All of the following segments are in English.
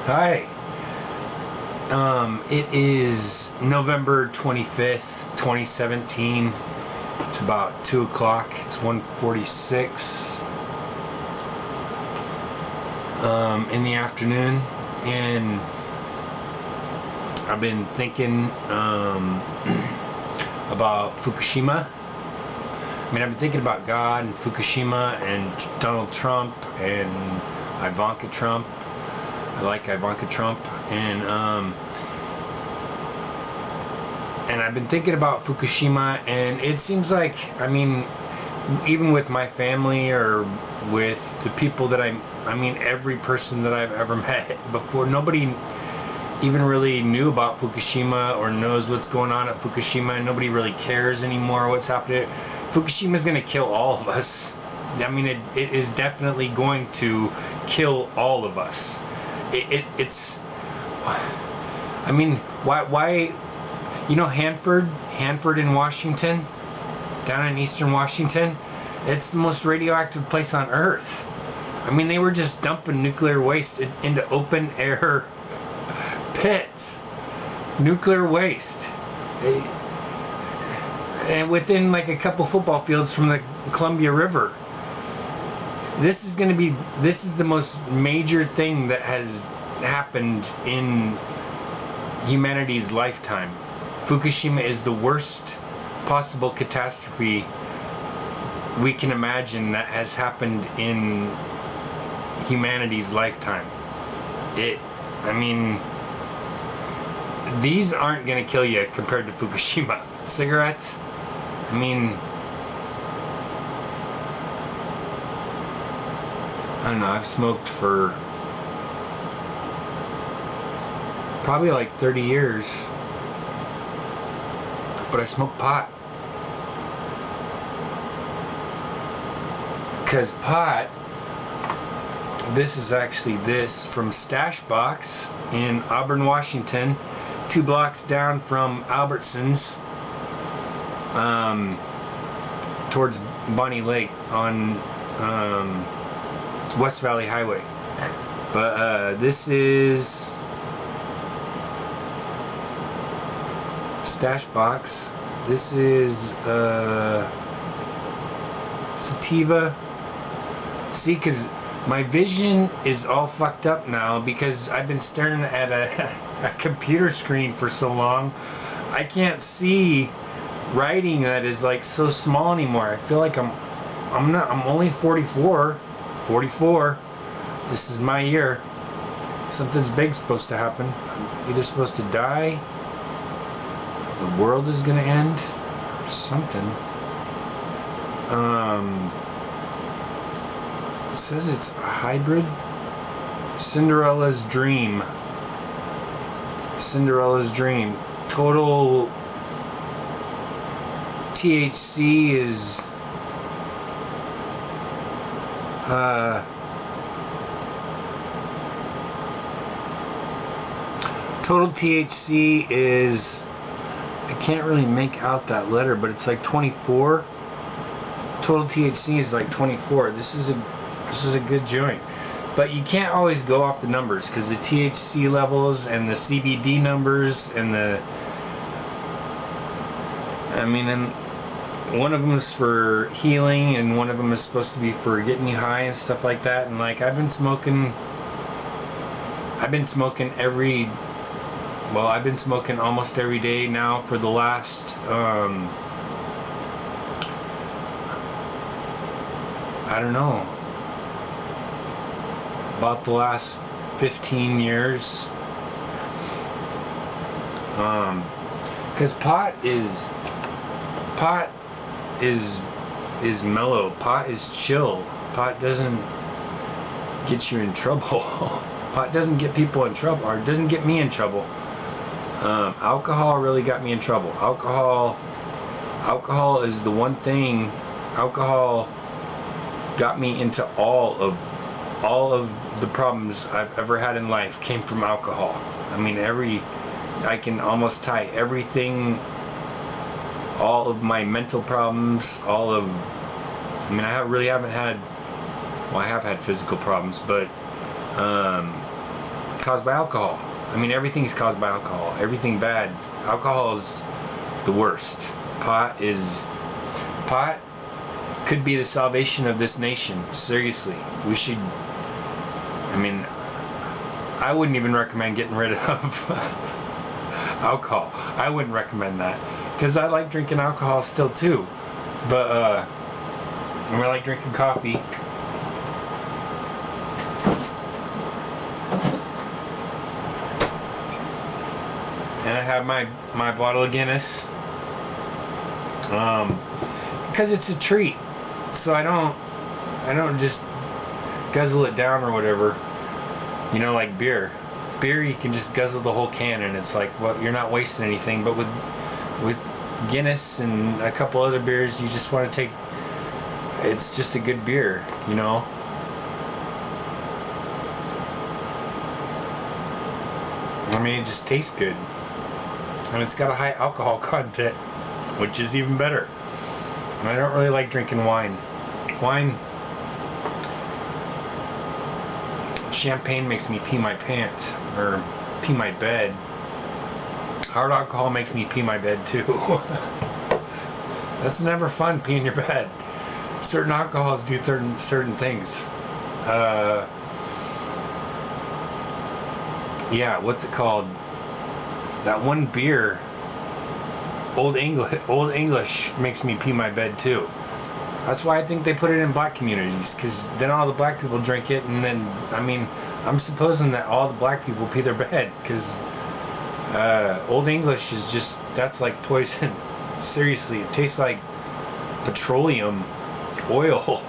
Hi. It is November 25th, 2017. It's about 2 o'clock. It's 1:46 in the afternoon. And I've been thinking about Fukushima. I've been thinking about God and Fukushima and Donald Trump and Ivanka Trump. I like Ivanka Trump, and I've been thinking about Fukushima, and it seems like, even with my family or with the people that every person that I've ever met before, nobody even really knew about Fukushima or knows what's going on at Fukushima. Nobody really cares anymore what's happening. Fukushima is going to kill all of us. It is definitely going to kill all of us. Why, Hanford in Washington, down in eastern Washington, it's the most radioactive place on earth. They were just dumping nuclear waste into open air pits. Nuclear waste. And within like a couple football fields from the Columbia River. This is the most major thing that has happened in humanity's lifetime. Fukushima is the worst possible catastrophe we can imagine that has happened in humanity's lifetime. These aren't gonna kill you compared to Fukushima. Cigarettes, I don't know, I've smoked for probably like 30 years, but I smoke pot. Because pot, this is actually this from Stash Box in Auburn, Washington, 2 blocks down from Albertsons, towards Bonnie Lake on West Valley Highway. But this is Stash Box. This is sativa. See, because my vision is all fucked up now because I've been staring at a computer screen for so long. I can't see writing that is like so small anymore. I feel like I'm only 44. This is my year. Something's big's supposed to happen. I'm either supposed to die, the world is gonna end, or something. It says it's a hybrid. Cinderella's Dream. Total THC is I can't really make out that letter, but it's like 24. Total THC is like 24. This is a good joint, but you can't always go off the numbers because the THC levels and the CBD numbers and and one of them is for healing and one of them is supposed to be for getting you high and stuff like that. And like I've been smoking almost every day now for the last I don't know, about the last 15 years. Because pot is mellow. Pot is chill. Pot doesn't get you in trouble. Pot doesn't get people in trouble, or doesn't get me in trouble. Alcohol really got me in trouble. Alcohol is the one thing. Alcohol got me into all of the problems I've ever had in life came from alcohol. I can almost tie everything, all of my mental problems, I really haven't had, well, I have had physical problems, but caused by alcohol. I mean, everything is caused by alcohol. Everything bad. Alcohol is the worst. Pot could be the salvation of this nation. Seriously. We should, I mean, I wouldn't even recommend getting rid of alcohol. I wouldn't recommend that. Because I like drinking alcohol still too. But, I like drinking coffee. And I have my bottle of Guinness. Because it's a treat. So I don't just guzzle it down or whatever. You know, like beer. Beer, you can just guzzle the whole can and it's like, well, you're not wasting anything. But with Guinness and a couple other beers, you just want to take, it's just a good beer, you know. I mean, it just tastes good. And it's got a high alcohol content, which is even better. And I don't really like drinking wine. Champagne makes me pee my pants, or pee my bed. Hard alcohol makes me pee my bed too. That's never fun, peeing your bed. Certain alcohols do certain things. Yeah, what's it called? That one beer, Old English makes me pee my bed too. That's why I think they put it in black communities, because then all the black people drink it, and then, I mean, I'm supposing that all the black people pee their bed, because Old English is just, that's like poison. Seriously, it tastes like petroleum oil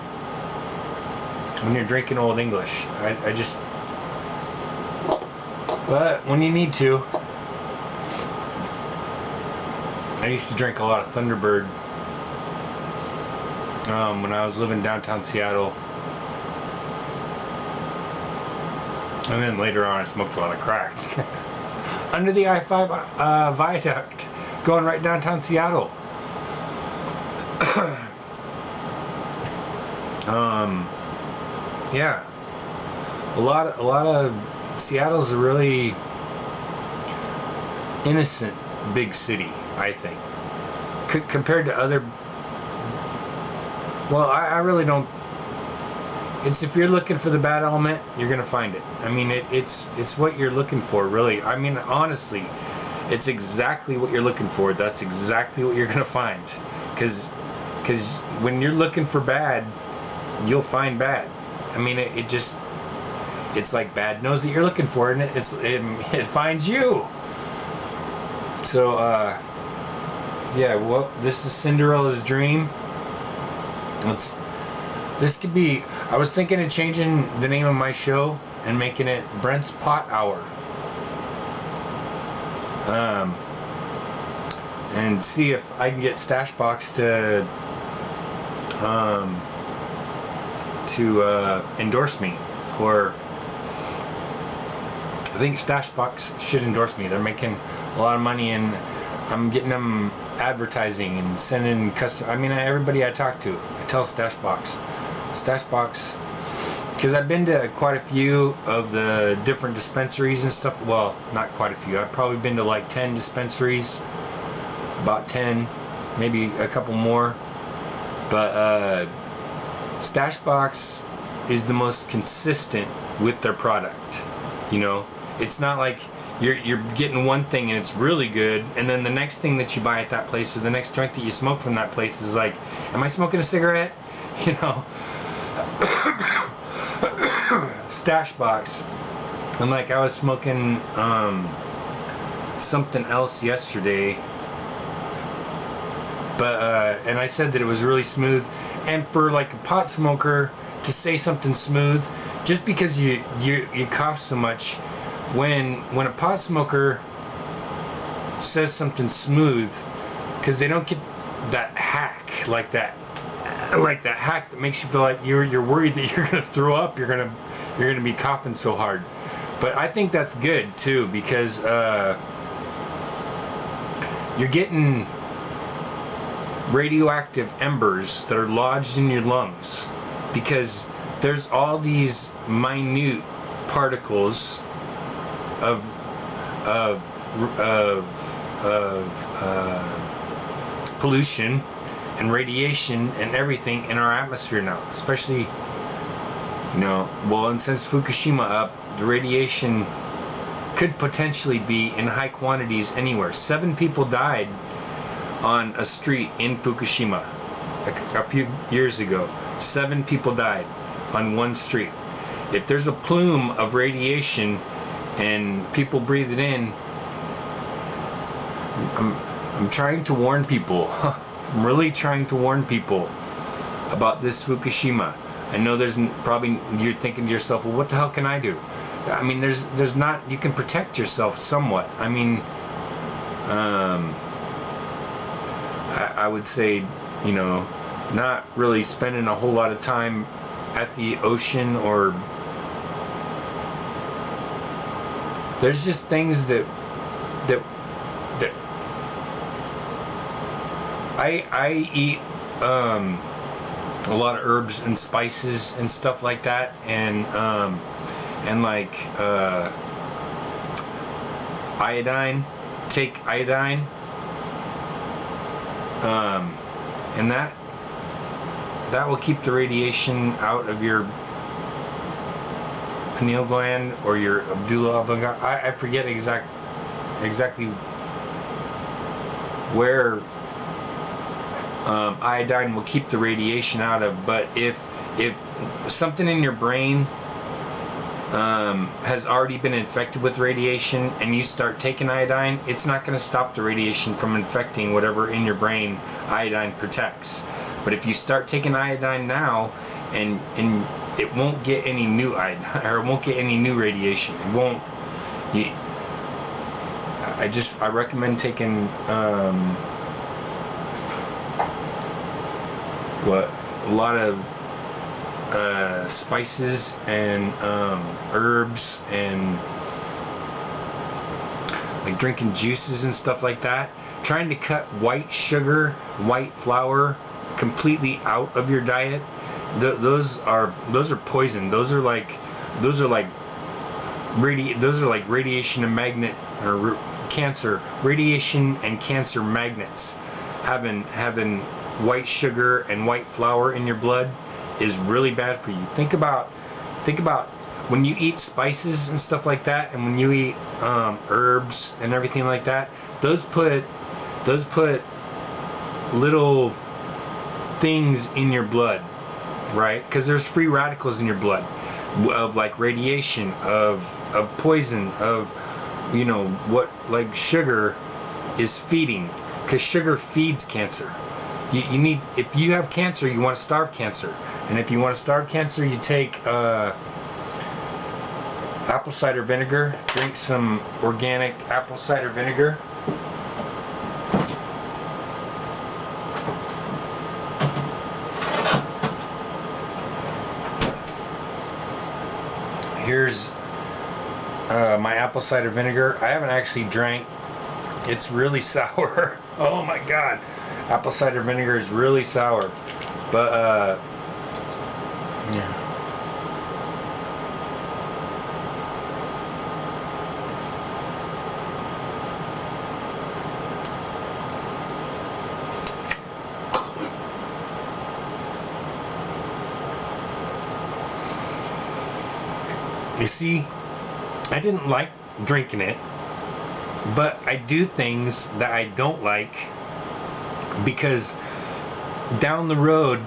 when you're drinking Old English. I just, but when you need to. I used to drink a lot of Thunderbird when I was living downtown Seattle. And then later on I smoked a lot of crack. Under the I-5 viaduct, going right downtown Seattle. Yeah. A lot of Seattle's a really innocent big city, I think, compared to other. Well, I really don't. It's, if you're looking for the bad element, you're gonna find it. I mean, it's what you're looking for, really. I mean, honestly, it's exactly what you're looking for. That's exactly what you're gonna find, because when you're looking for bad, you'll find bad. I mean, it's like bad knows that you're looking for it, and it finds you. So, yeah, well, this is Cinderella's Dream. This could be, I was thinking of changing the name of my show and making it Brent's Pot Hour. And see if I can get Stashbox to endorse me, or I think Stashbox should endorse me. They're making a lot of money, and I'm getting them advertising and sending custom. I mean, everybody I talk to, I tell Stashbox, because I've been to quite a few of the different dispensaries and stuff. Well, not quite a few. I've probably been to like 10 dispensaries, about 10, maybe a couple more. But Stashbox is the most consistent with their product. You know, it's not like you're getting one thing and it's really good, and then the next thing that you buy at that place, or the next joint that you smoke from that place, is like, am I smoking a cigarette? You know. Stashbox. And like, I was smoking something else yesterday, but and I said that it was really smooth. And for like a pot smoker to say something smooth, just because you cough so much, when a pot smoker says something smooth, because they don't get that hack, like that hack that makes you feel like you're worried that you're gonna throw up, you're gonna be coughing so hard. But I think that's good too, because you're getting radioactive embers that are lodged in your lungs, because there's all these minute particles of of pollution and radiation and everything in our atmosphere now, especially, well, and since Fukushima up, the radiation could potentially be in high quantities anywhere. 7 people died on a street in Fukushima a few years ago. 7 people died on one street. If there's a plume of radiation and people breathe it in, I'm trying to warn people. I'm really trying to warn people about this Fukushima. I know probably you're thinking to yourself, well, what the hell can I do? I mean, there's not, you can protect yourself somewhat. I mean, I would say, not really spending a whole lot of time at the ocean, or there's just things that I eat a lot of herbs and spices and stuff like that, and like iodine, take iodine, and that will keep the radiation out of your pineal gland or your medulla oblongata. I forget exactly where iodine will keep the radiation out of, but if something in your brain has already been infected with radiation and you start taking iodine, it's not going to stop the radiation from infecting whatever in your brain iodine protects. But if you start taking iodine now, and it won't get any new iodine, or it won't get any new radiation. It won't. I recommend taking a lot of spices and herbs, and like drinking juices and stuff like that. Trying to cut white sugar, white flour completely out of your diet. Those are poison. Those are like radiation and magnet, or cancer, radiation and cancer magnets. Having white sugar and white flour in your blood is really bad for you. Think about when you eat spices and stuff like that, and when you eat herbs and everything like that. Those put little things in your blood, right? Because there's free radicals in your blood of like radiation, of poison, of what like sugar is feeding, because sugar feeds cancer. You need, if you have cancer, you want to starve cancer, and if you want to starve cancer, you take apple cider vinegar. Drink some organic apple cider vinegar. Here's my apple cider vinegar. I haven't actually drank. It's really sour. Oh my god. Apple cider vinegar is really sour. But yeah. You see, I didn't like drinking it, but I do things that I don't like, because down the road,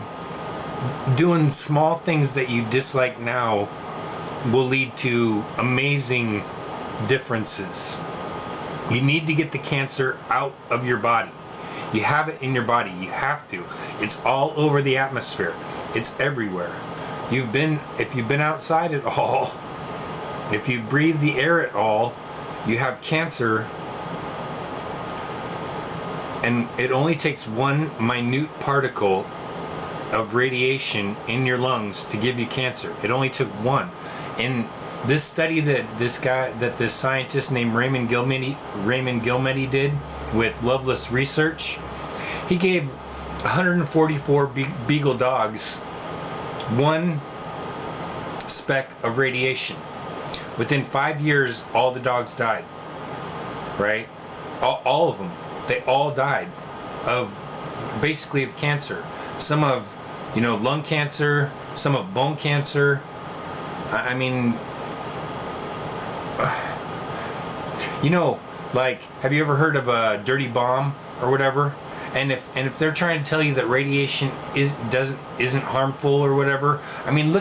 doing small things that you dislike now will lead to amazing differences. You need to get the cancer out of your body. You have it in your body. You have to. It's all over the atmosphere. It's everywhere. If you've been outside at all, if you breathe the air at all, you have cancer. And it only takes one minute particle of radiation in your lungs to give you cancer. It only took one. In this study that this scientist named Raymond Gilmedy did with Loveless Research, he gave 144 beagle dogs one speck of radiation. Within 5 years, all the dogs died. Right? All of them. They all died of basically of cancer. Some of, lung cancer, some of bone cancer. I mean, like, have you ever heard of a dirty bomb or whatever? And if they're trying to tell you that radiation isn't harmful or whatever, I mean,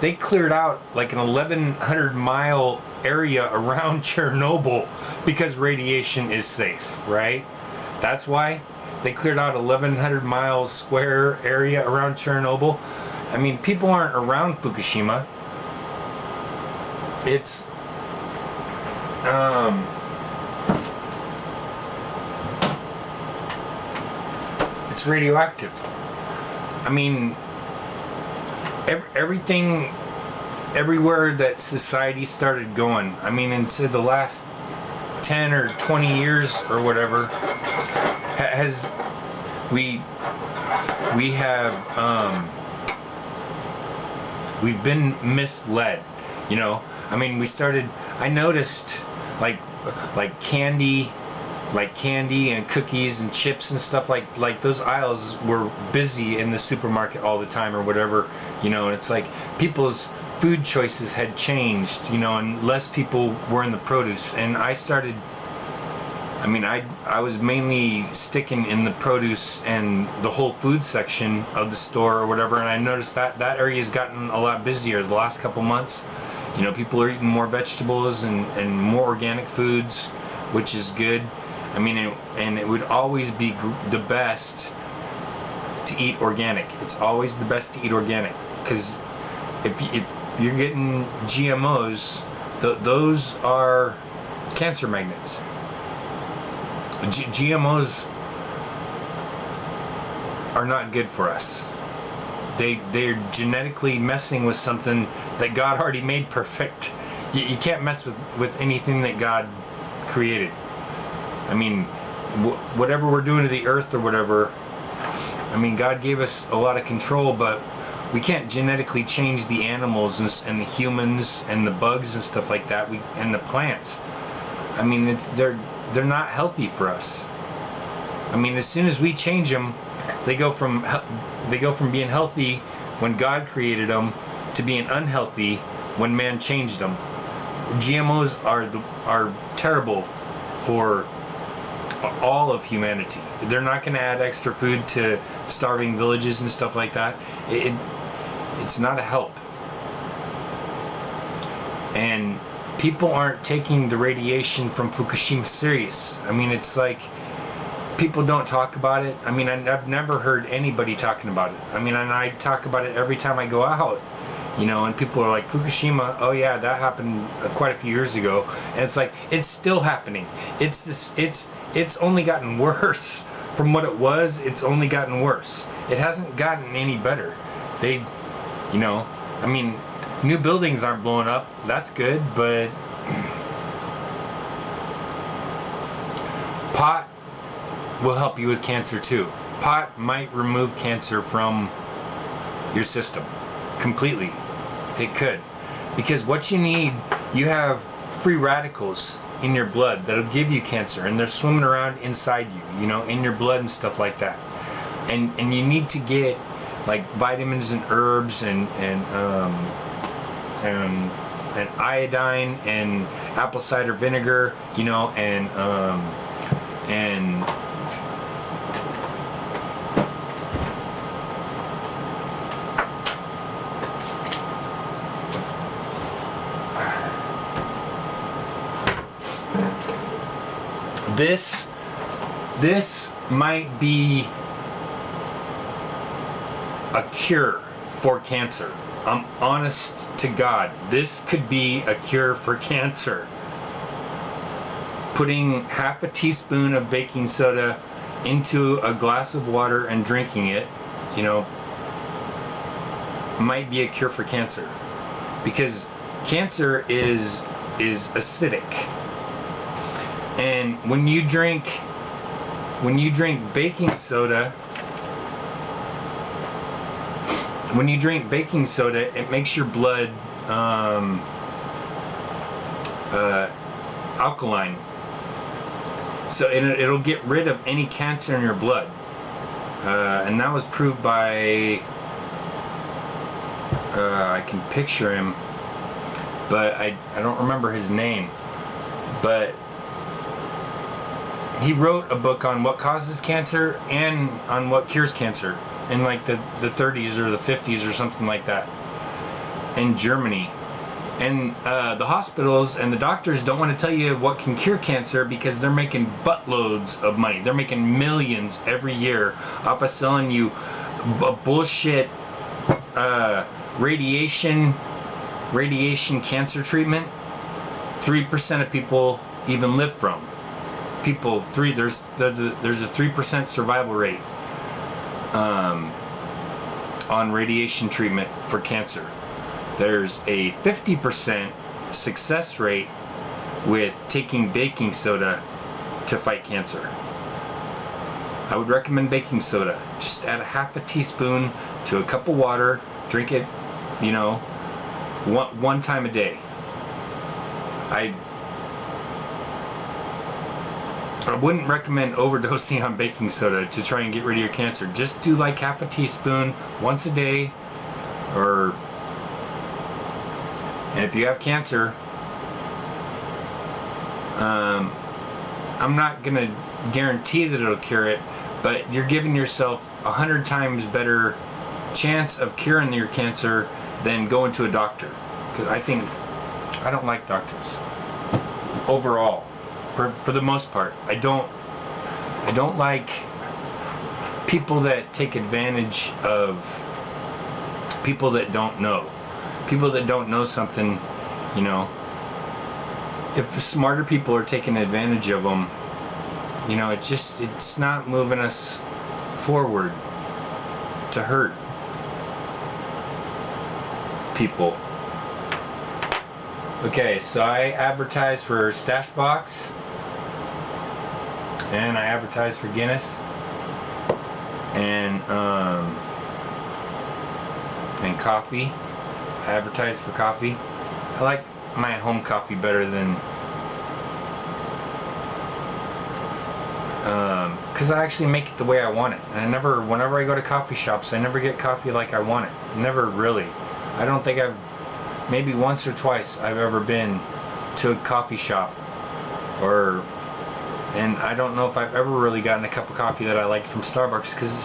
they cleared out like an 1,100 mile area around Chernobyl because radiation is safe, right? That's why they cleared out 1,100 miles square area around Chernobyl. I mean, people aren't around Fukushima. It's it's radioactive. I mean, everything, everywhere that society started going, I mean, in say the last 10 or 20 years or whatever, has we've been misled, I mean, I noticed like candy and cookies and chips and stuff, like those aisles were busy in the supermarket all the time or whatever, and it's like people's food choices had changed, and less people were in the produce. And I was mainly sticking in the produce and the whole food section of the store or whatever, and I noticed that area has gotten a lot busier the last couple months. People are eating more vegetables and more organic foods, which is good. I mean, and it would always be the best to eat organic. It's always the best to eat organic, because if you're getting GMOs, those are cancer magnets. GMOs are not good for us. They're genetically messing with something that God already made perfect. You can't mess with anything that God created. I mean, whatever we're doing to the earth or whatever, I mean, God gave us a lot of control, but we can't genetically change the animals and the humans and the bugs and stuff like that. And the plants. I mean, they're not healthy for us. I mean, as soon as we change them, they go from being healthy when God created them to being unhealthy when man changed them. GMOs are terrible for all of humanity. They're not going to add extra food to starving villages and stuff like that. It's not a help. And people aren't taking the radiation from Fukushima serious. I mean, it's like people don't talk about it. I mean, I've never heard anybody talking about it. I mean, and I talk about it every time I go out, and people are like, Fukushima, oh yeah, that happened quite a few years ago. And it's like, it's still happening. It's only gotten worse from what it was. It's only gotten worse. It hasn't gotten any better. I mean, new buildings aren't blowing up. That's good, but pot will help you with cancer too. Pot might remove cancer from your system completely. It could. Because what you need, you have free radicals in your blood that'll give you cancer, and they're swimming around inside you, in your blood and stuff like that. And you need to get like vitamins and herbs and iodine and apple cider vinegar, and this might be a cure for cancer. I'm honest to God, this could be a cure for cancer. Putting half a teaspoon of baking soda into a glass of water and drinking it, might be a cure for cancer. Because cancer is acidic. And when you drink baking soda, it makes your blood alkaline. So it'll get rid of any cancer in your blood. And that was proved by, I can picture him, but I don't remember his name. But he wrote a book on what causes cancer and on what cures cancer in like the 30s or the 50s or something like that in Germany. And the hospitals and the doctors don't want to tell you what can cure cancer because they're making buttloads of money. They're making millions every year off of selling you bullshit radiation cancer treatment. 3% of people even live from. There's a 3% survival rate on radiation treatment for cancer. There's a 50% success rate with taking baking soda to fight cancer. I would recommend baking soda. Just add a half a teaspoon to a cup of water. Drink it, one time a day. I wouldn't recommend overdosing on baking soda to try and get rid of your cancer. Just do like half a teaspoon once a day, and if you have cancer, I'm not gonna guarantee that it'll cure it, but you're giving yourself 100 times better chance of curing your cancer than going to a doctor. Because I don't like doctors overall. For the most part, I don't like people that take advantage of people that don't know. People that don't know something, if smarter people are taking advantage of them, it's not moving us forward to hurt people. Okay, so I advertise for Stashbox and I advertise for Guinness and coffee. I advertise for coffee. I like my home coffee better than because I actually make it the way I want it. And whenever I go to coffee shops, I never get coffee like I want it. Never really. I don't think maybe once or twice I've ever been to a coffee shop and I don't know if I've ever really gotten a cup of coffee that I like from Starbucks because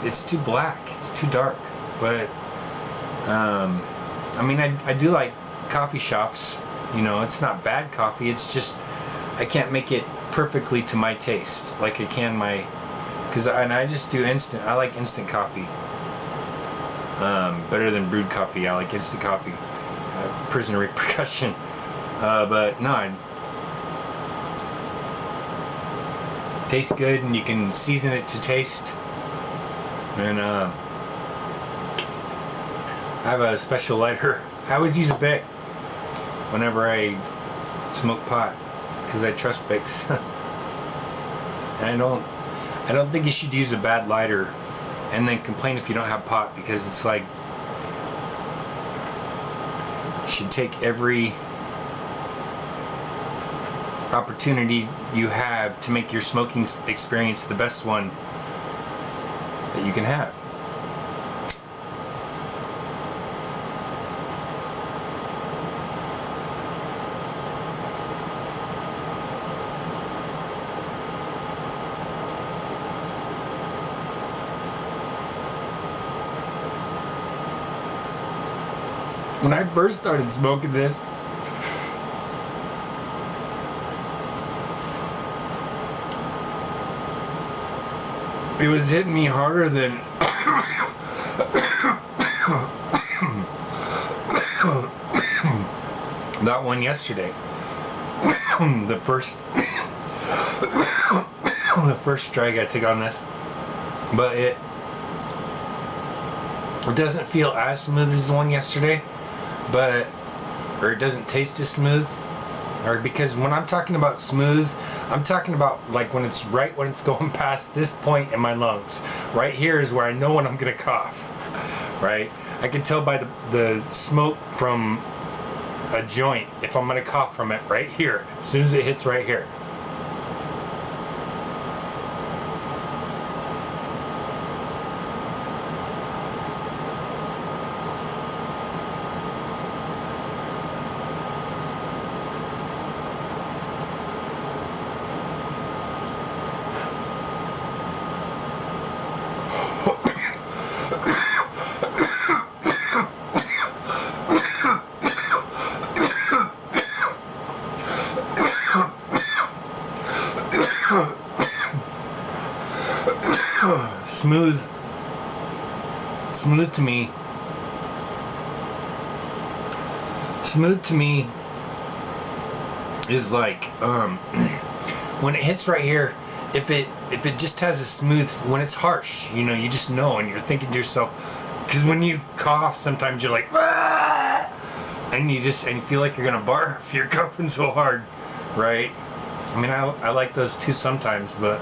it's too black, it's too dark. But I do like coffee shops, it's not bad coffee, it's just I can't make it perfectly to my taste like I can I just do instant. I like instant coffee better than brewed coffee. I like instant coffee. Prison repercussion, but no, it tastes good and you can season it to taste. And I have a special lighter. I always use a Bic whenever I smoke pot because I trust Bics. And I don't think you should use a bad lighter and then complain if you don't have pot, because it's like you should take every opportunity you have to make your smoking experience the best one that you can have. When I first started smoking this, it was hitting me harder than that one yesterday. The first drag I took on this, but it doesn't feel as smooth as the one yesterday, or it doesn't taste as smooth, because when I'm talking about smooth, I'm talking about like when it's going past this point in my lungs. Right here is where I know when I'm gonna cough. Right? I can tell by the smoke from a joint if I'm gonna cough from it right here, as soon as it hits right here. Smooth. Smooth to me. Smooth to me is like when it hits right here, if it just has a smooth, when it's harsh, you know, you just know, and you're thinking to yourself, because when you cough sometimes you're like, ah! and you feel like you're gonna barf, you're coughing so hard, right? I mean, I like those too sometimes, but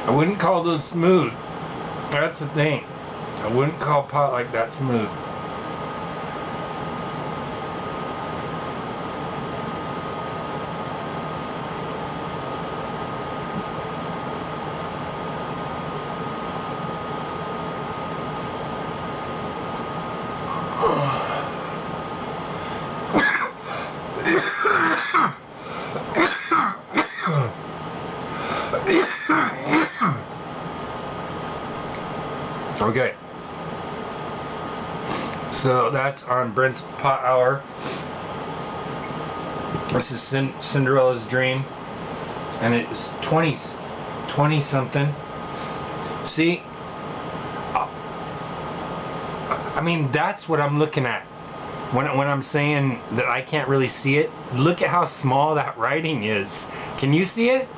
I wouldn't call those smooth. That's the thing. I wouldn't call pot like that smooth. Okay, so that's on Brent's pot hour. This is Cinderella's Dream, and it's 20 something. See, I mean, that's what I'm looking at when I'm saying that I can't really see it. Look at how small that writing is. Can you see it?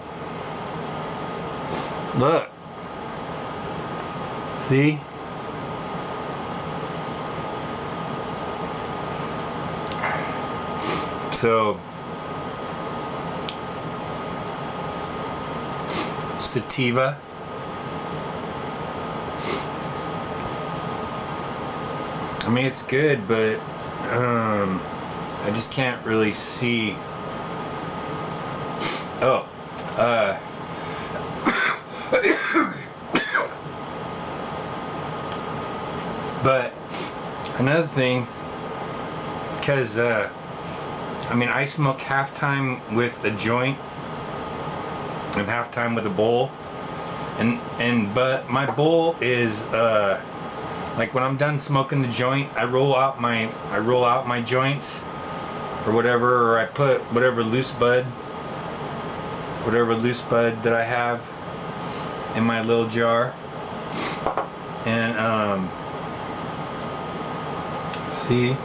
Look. See? So, sativa. I mean, it's good, but I just can't really see. Oh, but another thing, because I mean, I smoke half-time with a joint and half-time with a bowl, but my bowl is like when I'm done smoking the joint, I roll out my joints or whatever, or I put whatever loose bud that I have in my little jar, and see,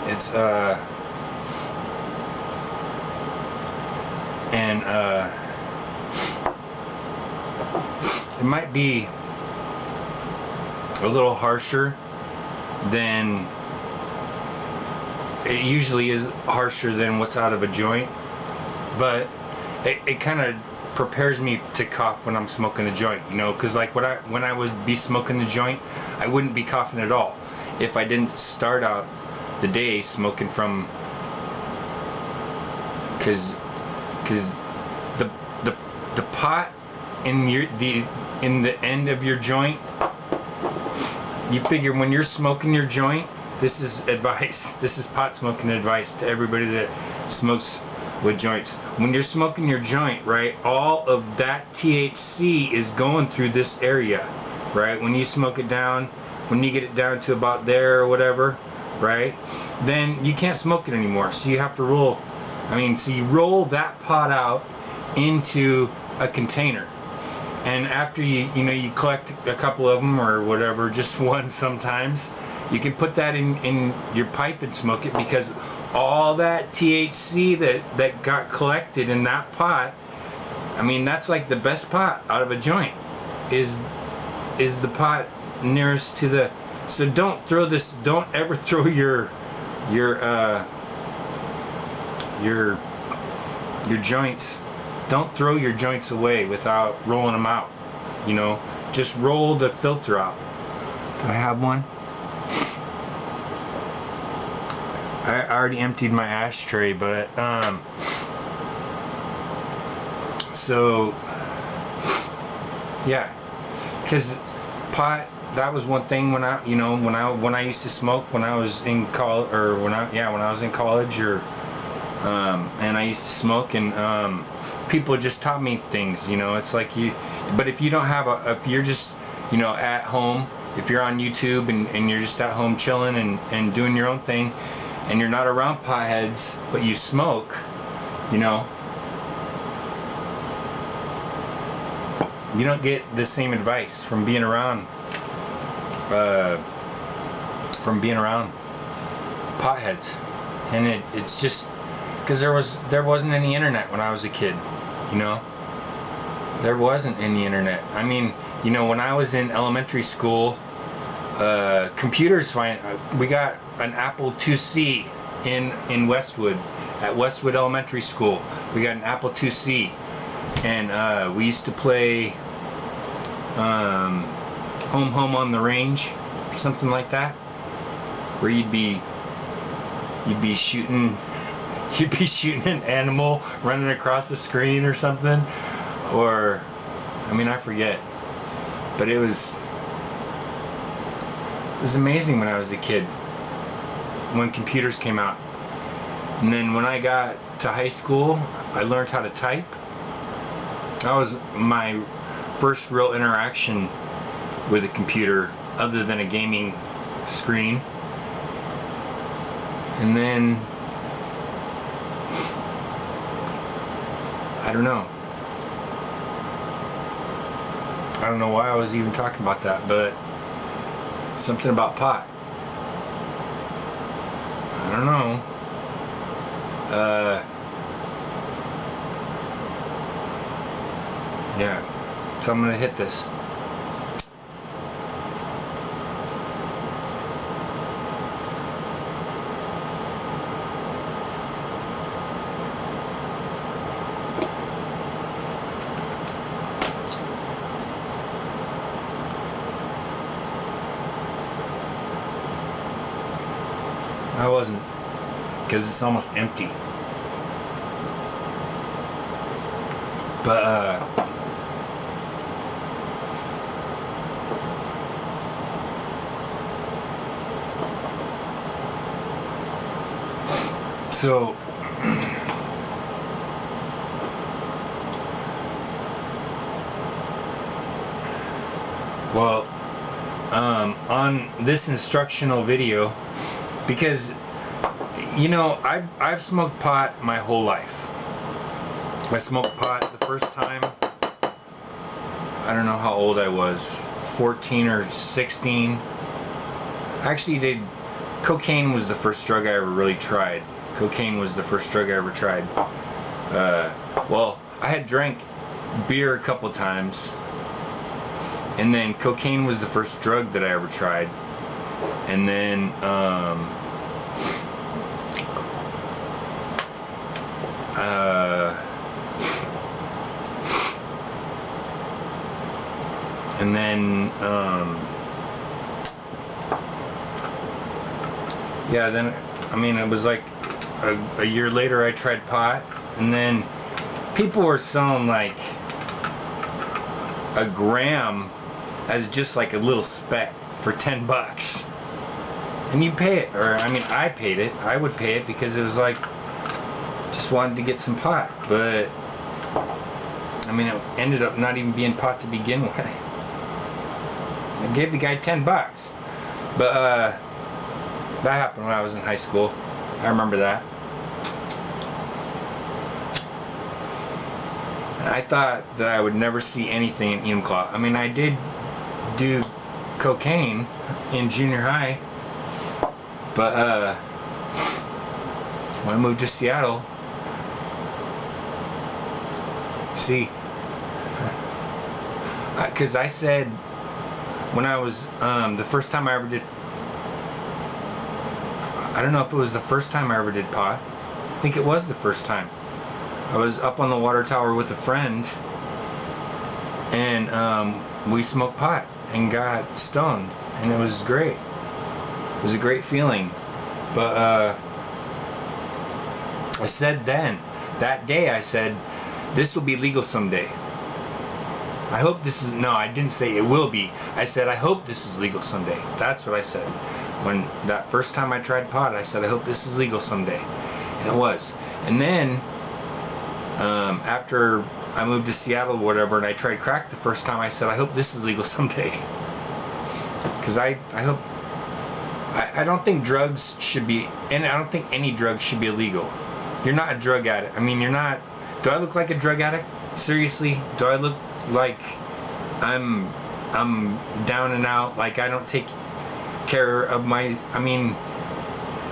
it's it might be a little harsher than it usually is, harsher than what's out of a joint, but it kind of prepares me to cough when I'm smoking the joint, you know, because like when I would be smoking the joint, I wouldn't be coughing at all if I didn't start out the day smoking from, because the pot in the end of your joint, you figure when you're smoking your joint, this is advice, this is pot smoking advice to everybody that smokes with joints. When you're smoking your joint, right, all of that THC is going through this area, right? When you smoke it down, when you get it down to about there or whatever, right, then you can't smoke it anymore. So you have to roll, so you roll that pot out into a container, and after you collect a couple of them or whatever, just one sometimes, you can put that in your pipe and smoke it, because all that THC that got collected in that pot, that's like the best pot out of a joint, is the pot nearest to the, so don't ever throw your joints, don't throw your joints away without rolling them out, you know. just roll the filter out. Do I have one? I already emptied my ashtray, but so yeah, because pot, that was one thing when I used to smoke when I was in college, or when I was in college, or and I used to smoke, and people just taught me things. It's like but if you don't have if you're just at home, if you're on YouTube and you're just at home chilling and doing your own thing, and you're not around potheads, but you smoke, you don't get the same advice from being around potheads. And it's just because there wasn't any internet when I was a kid. There wasn't any internet. I mean, when I was in elementary school, computers we got an Apple IIc in Westwood, at Westwood Elementary School. We got an Apple IIc, and we used to play Home on the Range, or something like that, where you'd be shooting an animal running across the screen or something, or I forget, but it was amazing when I was a kid, when computers came out. And then when I got to high school, I learned how to type. That was my first real interaction with a computer other than a gaming screen. And then I don't know why I was even talking about that, but something about pot. I don't know. Yeah. So I'm gonna hit this. I wasn't, because it's almost empty. But so well, on this instructional video, because I've smoked pot my whole life. I smoked pot the first time, I don't know how old I was, 14 or 16. Actually, cocaine was the first drug I ever really tried. Cocaine was the first drug I ever tried. Well, I had drank beer a couple times, and then cocaine was the first drug that I ever tried. And then yeah, then it was like a year later I tried pot, and then people were selling like a gram as just like a little speck for $10, and you pay it, or I paid it. I would pay it because it was like, just wanted to get some pot, but it ended up not even being pot to begin with. I gave the guy $10, but that happened when I was in high school. I remember that. And I thought that I would never see anything in Enumclaw. I did do cocaine in junior high, but when I moved to Seattle, see, because I said when I was the first time I ever did, I don't know if it was the first time I ever did pot. I think it was the first time. I was up on the water tower with a friend, and we smoked pot and got stoned, and it was great. It was a great feeling. But I said then, that day I said, this will be legal someday. I hope this is, no, I didn't say it will be. I said, I hope this is legal someday. That's what I said. When that first time I tried pot, I said, I hope this is legal someday. And it was. And then, after I moved to Seattle or whatever, and I tried crack the first time, I said, I hope this is legal someday. Because I hope, I don't think drugs should be, and I don't think any drugs should be illegal. You're not a drug addict. I mean, you're not, do I look like a drug addict? Seriously? Do I look like I'm down and out, like I don't take care of my, I mean,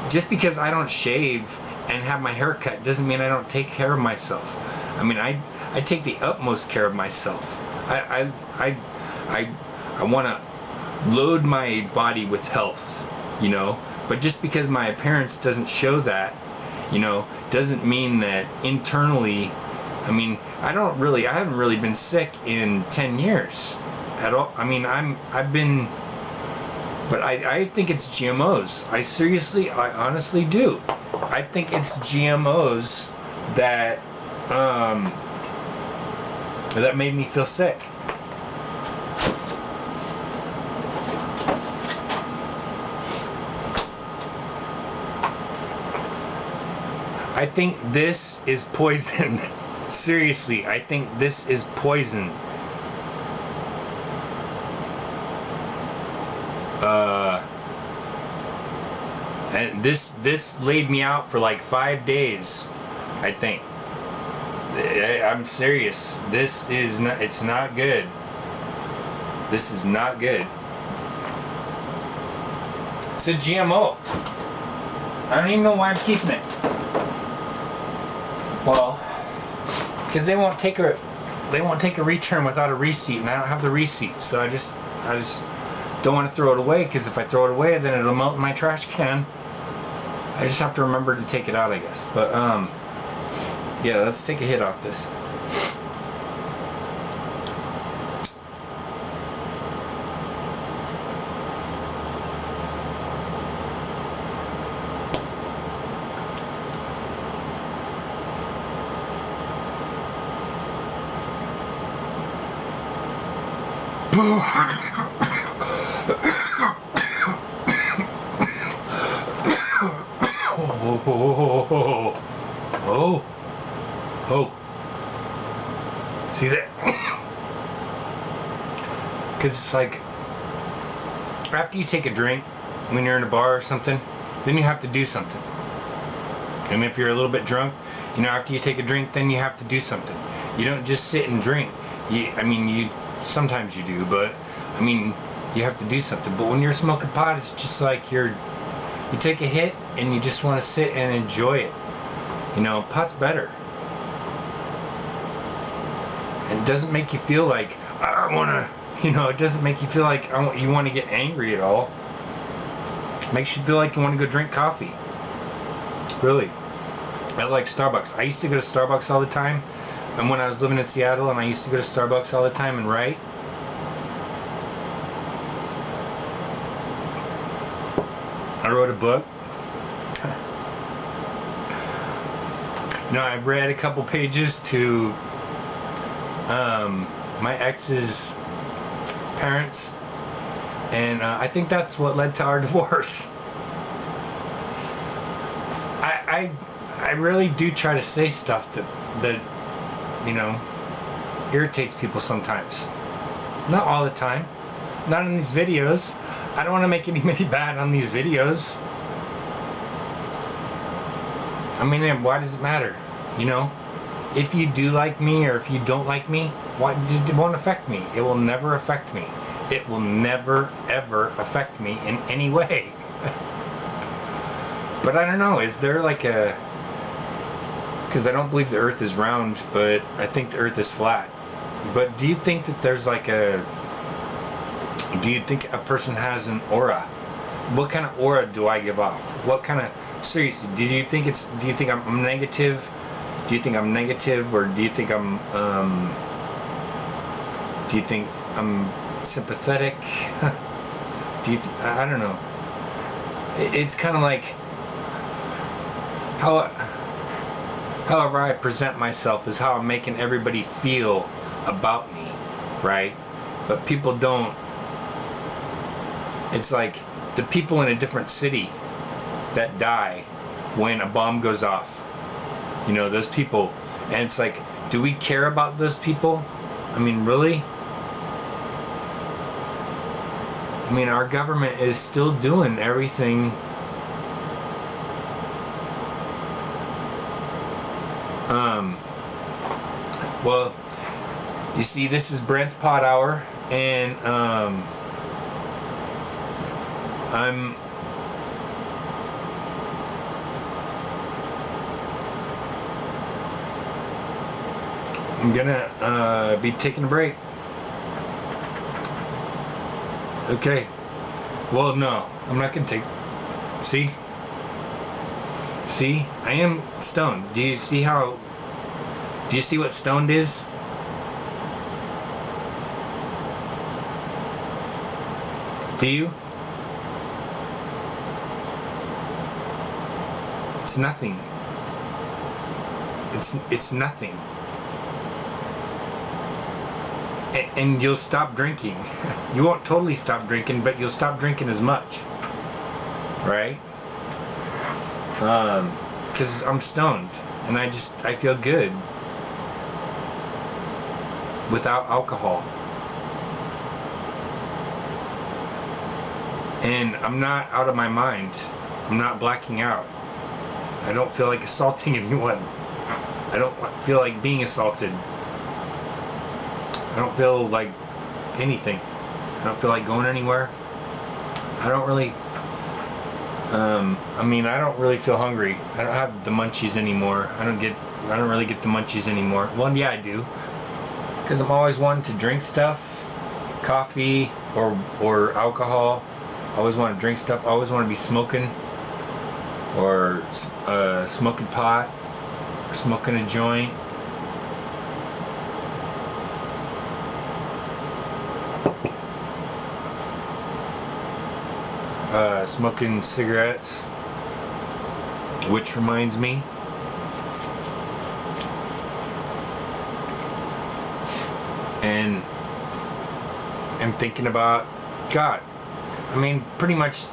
just because I don't shave and have my hair cut doesn't mean I don't take care of myself. I mean, I take the utmost care of myself. I want to load my body with health, you know, but just because my appearance doesn't show that, you know, doesn't mean that internally, I mean, I haven't really been sick in 10 years at all. I mean, I've been, but I think it's GMOs. I honestly do. I think it's GMOs that, that made me feel sick. I think this is poison. Seriously, I think this is poison. And this laid me out for like 5 days, I think. I'm serious. This is not, it's not good. This is not good. It's a GMO. I don't even know why I'm keeping it. Well, because they won't take a return without a receipt, and I don't have the receipt, so I just don't want to throw it away, because if I throw it away, then it'll melt in my trash can. I just have to remember to take it out, I guess. But yeah, let's take a hit off this. Oh. See that? Because it's like, after you take a drink, when you're in a bar or something, then you have to do something. And if you're a little bit drunk, you know, after you take a drink, then you have to do something. You don't just sit and drink. Sometimes you do, but I mean, you have to do something. But when you're smoking pot, it's just like you take a hit and you just want to sit and enjoy it. You know, pot's better. And it doesn't make you feel like, I want to, you know, it doesn't make you feel like you want to get angry at all. It makes you feel like you want to go drink coffee. Really. I like Starbucks. I used to go to Starbucks all the time. And when I was living in Seattle, and I used to go to Starbucks all the time and write. I wrote a book. You know, I read a couple pages to my ex's parents, and I think that's what led to our divorce. I really do try to say stuff that you know, irritates people sometimes. Not all the time. Not in these videos. I don't want to make anybody bad on these videos. I mean, why does it matter? You know? If you do like me or if you don't like me, it won't affect me. It will never affect me. It will never, ever affect me in any way. But I don't know, is there like a... Because I don't believe the earth is round, but I think the earth is flat. But do you think that there's like a... Do you think a person has an aura? What kind of aura do I give off? What kind of... Seriously, do you think I'm negative? Do you think I'm negative, or do you think I'm... do you think I'm sympathetic. I don't know. It's kind of like however I present myself is how I'm making everybody feel about me, right? But people don't. It's like the people in a different city that die when a bomb goes off. You know, those people. And it's like, do we care about those people? I mean, really? I mean, our government is still doing everything. Well, you see, this is Brent's Pot Hour, and I'm gonna be taking a break. Okay. Well, no, I'm not gonna take. See, I am stoned. Do you see how? Do you see what stoned is? Do you? It's nothing. It's nothing. And you'll stop drinking. You won't totally stop drinking, but you'll stop drinking as much. Right? Because I'm stoned. And I feel good. Without alcohol. And I'm not out of my mind. I'm not blacking out. I don't feel like assaulting anyone. I don't feel like being assaulted. I don't feel like anything. I don't feel like going anywhere. I don't really I mean, I don't really feel hungry. I don't have the munchies anymore. I don't really get the munchies anymore. Well, yeah, I do. Because I'm always wanting to drink stuff. Coffee or alcohol. I always want to drink stuff. I always want to be smoking. Or smoking pot. Or smoking a joint. Smoking cigarettes, which reminds me, and I'm thinking about God. I mean, pretty much,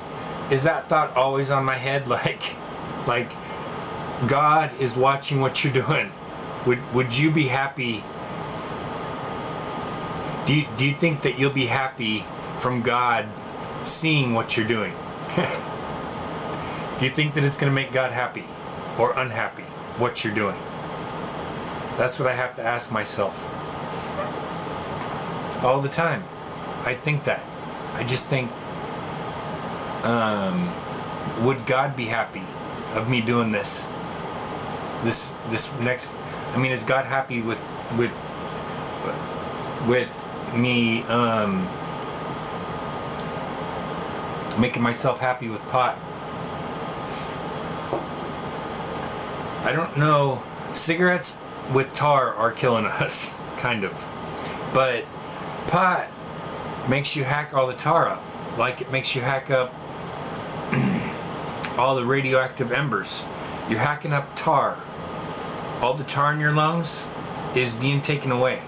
is that thought always on my head? Like God is watching what you're doing. Would you be happy? Do you think that you'll be happy from God seeing what you're doing? Do you think that it's going to make God happy or unhappy what you're doing? That's what I have to ask myself all the time. I think that. I just think, would God be happy of me doing this? This next. I mean, is God happy with me making myself happy with pot? I don't know. Cigarettes with tar are killing us, kind of. But pot makes you hack all the tar up. Like it makes you hack up all the radioactive embers. You're hacking up tar. All the tar in your lungs is being taken away.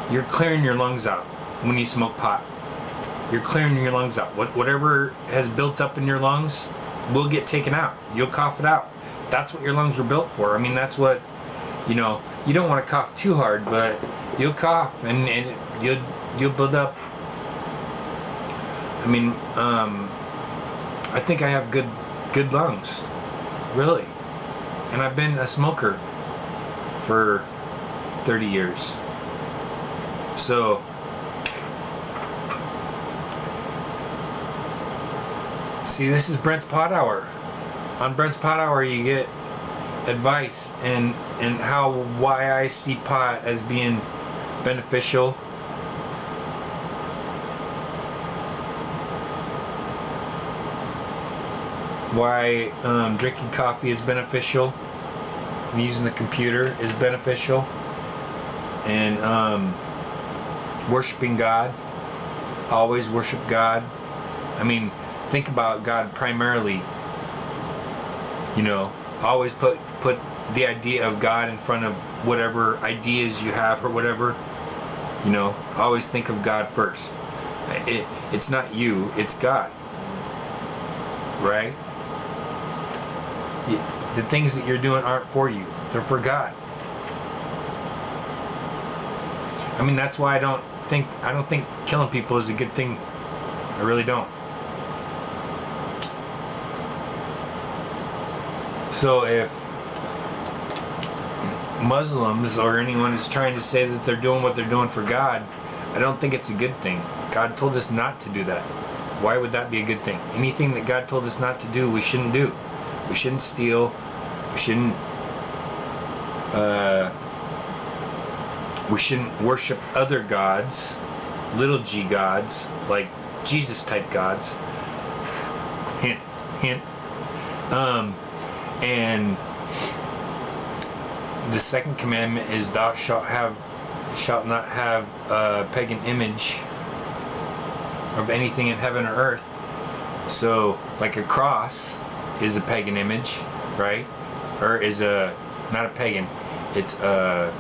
You're clearing your lungs out when you smoke pot. You're clearing your lungs out. Whatever has built up in your lungs will get taken out. You'll cough it out. That's what your lungs were built for. I mean, that's what, you know, you don't want to cough too hard, but you'll cough and you'll build up. I mean, I think I have good lungs, really. And I've been a smoker for 30 years. So, see, this is Brent's Pot Hour. On Brent's Pot Hour, you get advice and why I see pot as being beneficial. Why drinking coffee is beneficial. And using the computer is beneficial. and worshiping God. Always worship God. I mean, think about God primarily. You know, always put the idea of God in front of whatever ideas you have or whatever. You know, always think of God first. It's not you, it's God. Right? The things that you're doing aren't for you. They're for God. I mean, that's why I don't think killing people is a good thing. I really don't. So if Muslims or anyone is trying to say that they're doing what they're doing for God, I don't think it's a good thing. God told us not to do that. Why would that be a good thing? Anything that God told us not to do, we shouldn't do. We shouldn't steal. We shouldn't worship other gods, little g gods, like Jesus type gods. Hint, hint. And the second commandment is thou shalt not have a pagan image of anything in heaven or earth. So, like a cross is a pagan image, right? Or is not a pagan, it's a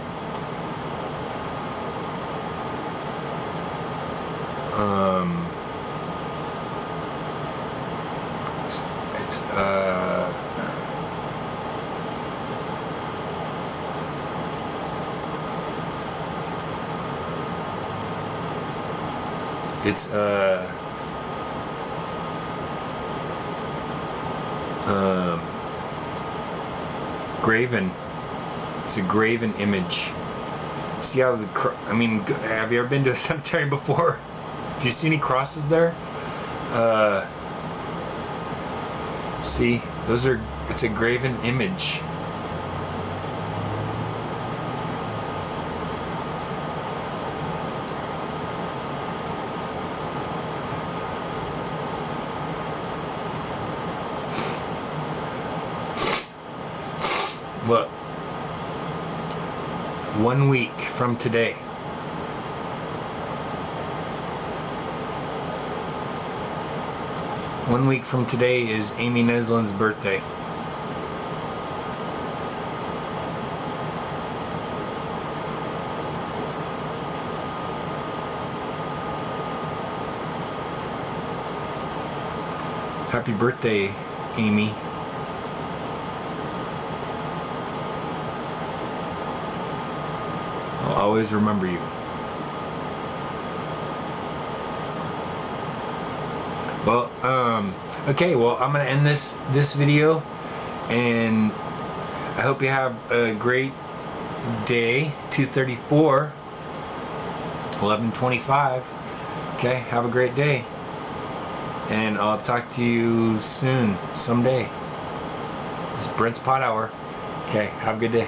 graven. It's a graven image. See how I mean, have you ever been to a cemetery before? Do you see any crosses there? See, it's a graven image. Look, 1 week from today, is Amy Neslin's birthday. Happy birthday, Amy. I'll always remember you. Well, okay, well, I'm gonna end this video, and I hope you have a great day. 2:34, 11:25. Okay, have a great day, and I'll talk to you soon, someday. This is Brent's Pot Hour. Okay, have a good day.